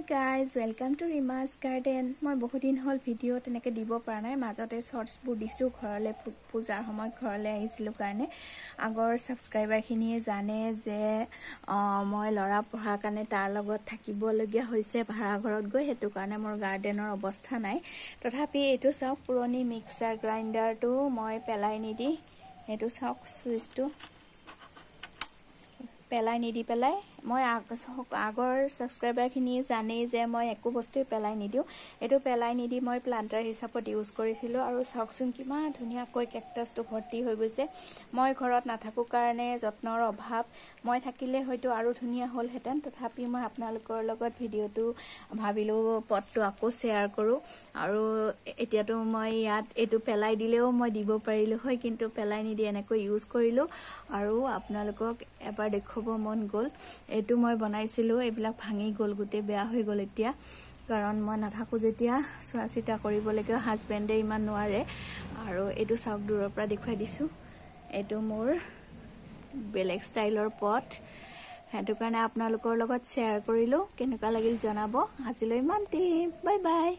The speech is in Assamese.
guys, welcome to Rima's Garden. মই বহুত দিন হল ভিডিও তেনেকে দিব পৰা নাই মাজতে শৰ্টস বোৰ দিছো ঘৰলে পূজাৰ সময়ত ঘৰলে আহিছিলো কাৰণে আগৰ সাবস্ক্ৰাইবাৰ খিনিয়ে জানে যে মই লৰা পঢ়া কাৰণে তাৰ লগত থাকিব লগিয়া হৈছে ভাড়া ঘৰত গৈ হেতু কাৰণে মোৰ গাৰ্ডেনৰ অৱস্থা নাই তথাপি এটো চাওক পুৰণি মিক্সাৰ গ্ৰাইন্ডাৰটো মই পেলাই নিদি এটো চাওক সুইচটো পেলাই নিদি পেলাই মই আগৰ সাবস্ক্ৰাইবাৰ খিনি জানে যে মই একো বস্তু পেলাই নিদিও এটো পেলাই নিদি মই প্লান্টাৰ হিচাপত ইউজ কৰিছিলো আৰু চাওকচোন কিমান ধুনিয়া কৈ কেকটাসটো ভৰ্তি হৈ গৈছে মই ঘৰত নাথাকো কাৰণে যত্নৰ অভাৱ মই থাকিলে হয়তো আৰু ধুনিয়া হল হেতেন তথাপি মই আপোনালোকৰ লগত ভিডিওটো ভাবিলো পটটো আকৌ শেয়াৰ কৰো আৰু এতিয়াটো মই ইয়াত এটো পেলাই দিলেও মই দিব পাৰিলো হয় কিন্তু পেলাই নিদি এনেকৈ ইউজ কৰিলো আৰু আপোনালোকক এবাৰ দেখব মন গল এটো মই বনাইছিলো এবিলাক ভাঙি গল গুটে বেয়া হৈ গল এতিয়া কাৰণ মই নাথাকো যেতিয়া সুৱাচিতা কৰিব লাগে হাজবেণ্ডে ইমান নোৱাৰে আৰু এটো চাওক দূৰৰ পৰা দেখুৱাই দিছো এটো মোৰ বেলেগ ষ্টাইলৰ পট হেতু কাৰণে আপোনালোকৰ লগত শেয়াৰ কৰিলো কেনেকুৱা লাগিল জনাব আজিলৈ ইমানতে বাই বাই